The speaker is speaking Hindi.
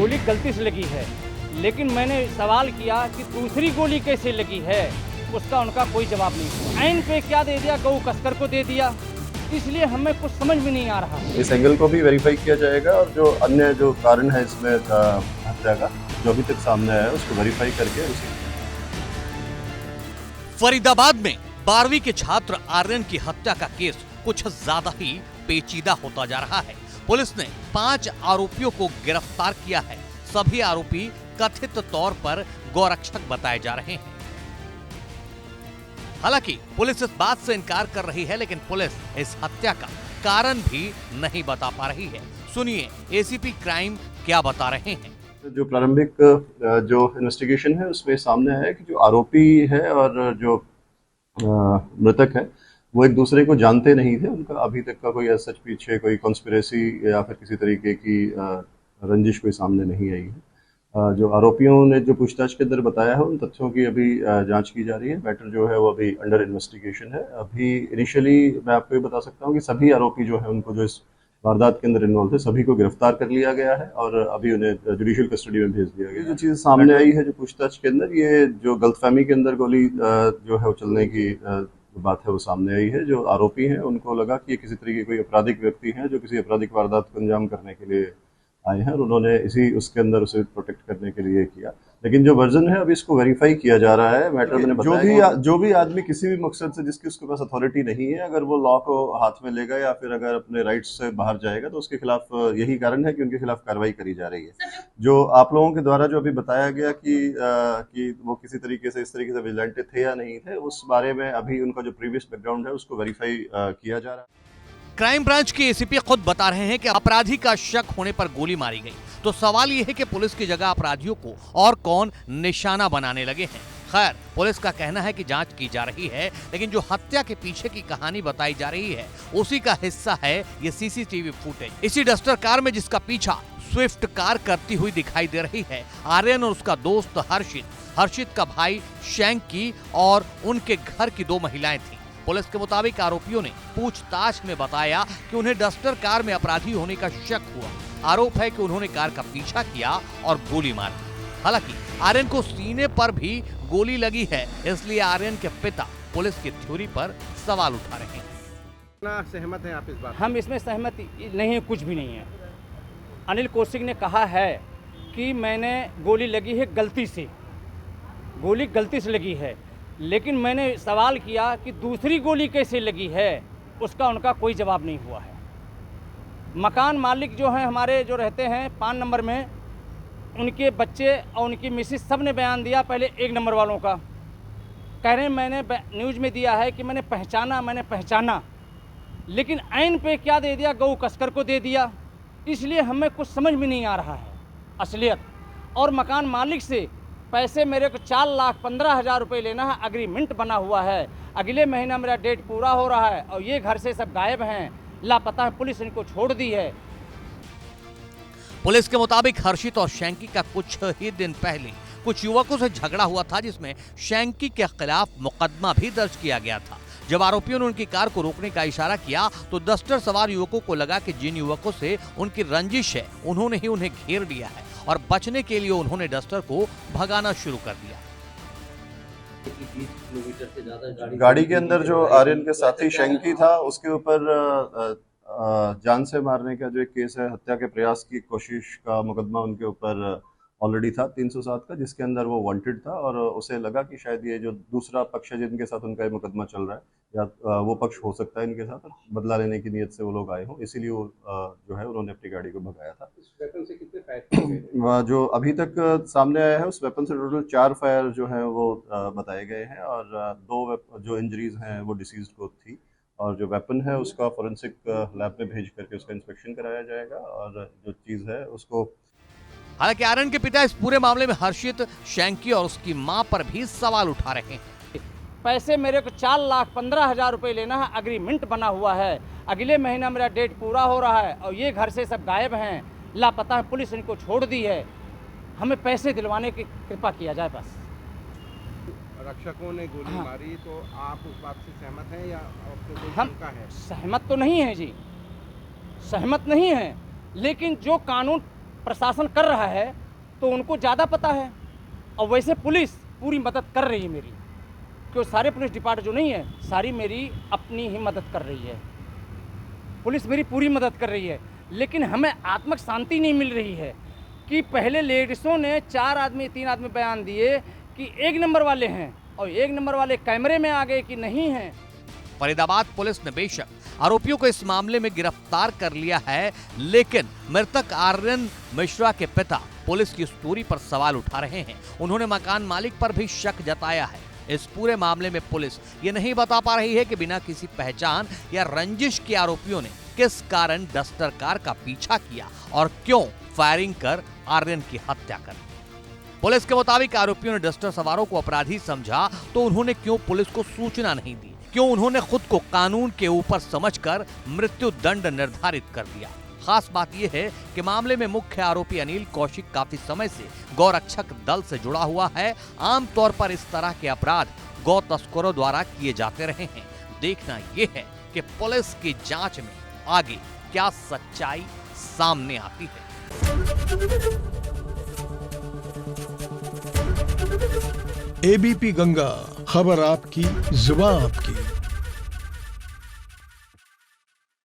गोली गलती से लगी है, लेकिन मैंने सवाल किया कि दूसरी गोली कैसे लगी है, उसका उनका कोई जवाब नहीं। ऐन पे क्या दे दिया, गऊ कसकर को दे दिया, इसलिए हमें कुछ समझ में नहीं आ रहा। इस एंगल को भी वेरीफाई किया जाएगा और जो अन्य जो कारण है इसमें हत्या का जो अभी तक सामने आया है उसको वेरीफाई करके उसी। फरीदाबाद में 12वीं के छात्र आर्यन की हत्या का केस कुछ ज्यादा ही पेचीदा होता जा रहा है। पुलिस ने 5 आरोपियों को गिरफ्तार किया है। सभी आरोपी कथित तौर पर गौरक्षक बताए जा रहे हैं। हालांकि पुलिस इस बात से इनकार कर रही है, लेकिन पुलिस इस हत्या का कारण भी नहीं बता पा रही है। सुनिए एसीपी क्राइम क्या बता रहे हैं। जो प्रारंभिक जो इन्वेस्टिगेशन है उसमें सामने आया कि जो आरोपी है और जो मृतक है वो एक दूसरे को जानते नहीं थे। उनका अभी तक का कोई सच पीछे कोई कॉन्स्पिरेसी या फिर किसी तरीके की रंजिश कोई सामने नहीं आई है। जो आरोपियों ने जो पूछताछ के अंदर बताया है उन तथ्यों की अभी जांच की जा रही है। मैटर जो है वो अभी अंडर इन्वेस्टिगेशन है। अभी इनिशियली मैं आपको ये बता सकता हूँ कि सभी आरोपी जो है उनको जो इस वारदात के अंदर इन्वॉल्व थे सभी को गिरफ्तार कर लिया गया है और अभी उन्हें जुडिशियल कस्टडी में भेज दिया गया है। जो चीज़ सामने आई है जो पूछताछ के अंदर, ये जो गलतफहमी के अंदर गोली जो है वो चलने की बात है वो सामने आई है। जो आरोपी हैं उनको लगा कि ये किसी तरीके कोई आपराधिक व्यक्ति हैं जो किसी आपराधिक वारदात को अंजाम करने के लिए आए हैं और उन्होंने इसी उसके अंदर उसे प्रोटेक्ट करने के लिए किया। लेकिन जो वर्जन है अभी इसको वेरीफाई किया जा रहा है। मैटर मैंने बताया जो भी आदमी किसी भी मकसद से जिसकी उसके पास अथॉरिटी नहीं है, अगर वो लॉ को हाथ में लेगा या फिर अगर अपने राइट्स से बाहर जाएगा तो उसके खिलाफ यही कारण है कि उनके खिलाफ कार्रवाई करी जा रही है। जो आप लोगों के द्वारा जो अभी बताया गया कि वो किसी तरीके से इस तरीके से विजिलेंटे थे या नहीं थे, उस बारे में अभी उनका जो प्रीवियस बैकग्राउंड है उसको वेरीफाई किया जा रहा है। क्राइम ब्रांच के एसीपी खुद बता रहे हैं कि अपराधी का शक होने पर गोली मारी गई। तो सवाल यह है कि पुलिस की जगह अपराधियों को और कौन निशाना बनाने लगे हैं। खैर, पुलिस का कहना है कि जांच की जा रही है, लेकिन जो हत्या के पीछे की कहानी बताई जा रही है उसी का हिस्सा है ये सीसीटीवी फुटेज। इसी डस्टर कार में जिसका पीछा स्विफ्ट कार करती हुई दिखाई दे रही है, आर्यन और उसका दोस्त हर्षित का भाई शैंकी और उनके घर की 2 महिलाएं थी। पुलिस के मुताबिक आरोपियों ने पूछताछ में बताया कि उन्हें डस्टर कार में अपराधी होने का शक हुआ। आरोप है कि उन्होंने कार का पीछा किया और गोली मार दी। हालांकि आर्यन को सीने पर भी गोली लगी है, इसलिए आर्यन के पिता पुलिस की थ्योरी पर सवाल उठा रहे हैं। सहमत हैं आप इस बात? हम इसमें सहमत नहीं है, कुछ भी नहीं है। अनिल कौशिक ने कहा है कि मैंने गोली लगी है गलती से, गोली गलती से लगी है, लेकिन मैंने सवाल किया कि दूसरी गोली कैसे लगी है, उसका उनका कोई जवाब नहीं हुआ है। मकान मालिक जो हैं हमारे जो रहते हैं 5 नंबर में, उनके बच्चे और उनकी मिसेस सब ने बयान दिया। पहले 1 नंबर वालों का कह रहे हैं मैंने न्यूज़ में दिया है कि मैंने पहचाना, लेकिन ऐन पे क्या दे दिया, गऊ कसकर को दे दिया, इसलिए हमें कुछ समझ में नहीं आ रहा है असलियत। और मकान मालिक से पैसे मेरे को 4,15,000 रुपये लेना है, एग्रीमेंट बना हुआ है। अगले महीना मेरा डेट पूरा हो रहा है और ये घर से सब गायब हैं, लापता है। पुलिस इनको छोड़ दी है। पुलिस के मुताबिक हर्षित और शैंकी का कुछ ही दिन पहले कुछ युवकों से झगड़ा हुआ था, जिसमें शैंकी के खिलाफ मुकदमा भी दर्ज किया गया था। जब आरोपियों ने उनकी कार को रोकने का इशारा किया तो डस्टर सवार युवकों को लगा कि जिन युवकों से उनकी रंजिश है उन्होंने ही उन्हें घेर लिया है और बचने के लिए उन्होंने डस्टर को भगाना शुरू कर दिया। गाड़ी के अंदर जो आर्यन के साथी शैंकी था उसके ऊपर जान से मारने का जो एक केस है, हत्या के प्रयास की कोशिश का मुकदमा उनके ऊपर ऑलरेडी था 307 का, जिसके अंदर वो वांटेड था और उसे लगा कि शायद ये जो दूसरा पक्ष है जिनके साथ उनका ये मुकदमा चल रहा है या वो पक्ष हो सकता है इनके साथ, बदला लेने की नीयत से वो लोग आए हों, इसीलिए वो जो है उन्होंने अपनी गाड़ी को भगाया था। इस वेपन से कितने फायर किए गए? जो अभी तक सामने आया है उस वेपन से टोटल 4 फायर जो है वो बताए गए हैं और 2 जो इंजरीज हैं वो डिसीज्ड को थी और जो वेपन है उसका फोरेंसिक लैब में भेज करके उसका इंस्पेक्शन कराया जाएगा और जो चीज़ है उसको। हालांकि आर्यन के पिता इस पूरे मामले में हर्षित, शैंकी और उसकी मां पर भी सवाल उठा रहे हैं। पैसे मेरे को 4,15,000 रुपये लेना है, एग्रीमेंट बना हुआ है। अगले महीना मेरा डेट पूरा हो रहा है और ये घर से सब गायब हैं, लापता है। पुलिस इनको छोड़ दी है। हमें पैसे दिलवाने की कृपा किया जाए बस। रक्षकों ने गोली मारी तो आप उस बात से सहमत हैं या आपको कोई हम शंका है? सहमत तो नहीं है जी, सहमत नहीं है, लेकिन जो कानून प्रशासन कर रहा है तो उनको ज़्यादा पता है, और वैसे पुलिस पूरी मदद कर रही है मेरी, क्योंकि सारे पुलिस डिपार्टमेंट जो नहीं है सारी मेरी अपनी ही मदद कर रही है, पुलिस मेरी पूरी मदद कर रही है। लेकिन हमें आत्मिक शांति नहीं मिल रही है कि पहले लेडीज़ों ने 4 आदमी 3 आदमी बयान दिए कि 1 नंबर वाले हैं, और 1 नंबर वाले कैमरे में आ गए कि नहीं हैं। फरीदाबाद पुलिस ने बेशक आरोपियों को इस मामले में गिरफ्तार कर लिया है, लेकिन मृतक आर्यन मिश्रा के पिता पुलिस की स्टोरी पर सवाल उठा रहे हैं। उन्होंने मकान मालिक पर भी शक जताया है। इस पूरे मामले में पुलिस ये नहीं बता पा रही है कि बिना किसी पहचान या रंजिश के आरोपियों ने किस कारण डस्टर कार का पीछा किया और क्यों फायरिंग कर आर्यन की हत्या कर। पुलिस के मुताबिक आरोपियों ने डस्टर सवारों को अपराधी समझा तो उन्होंने क्यों पुलिस को सूचना नहीं दी, क्यों उन्होंने खुद को कानून के ऊपर समझकर मृत्यु दंड निर्धारित कर दिया। खास बात यह है कि मामले में मुख्य आरोपी अनिल कौशिक काफी समय से गौरक्षक दल से जुड़ा हुआ है। आमतौर पर इस तरह के अपराध गौ तस्करों द्वारा किए जाते रहे हैं। देखना यह है कि पुलिस की जांच में आगे क्या सच्चाई सामने आती है। एबीपी गंगा, खबर आपकी, जुबान आपकी।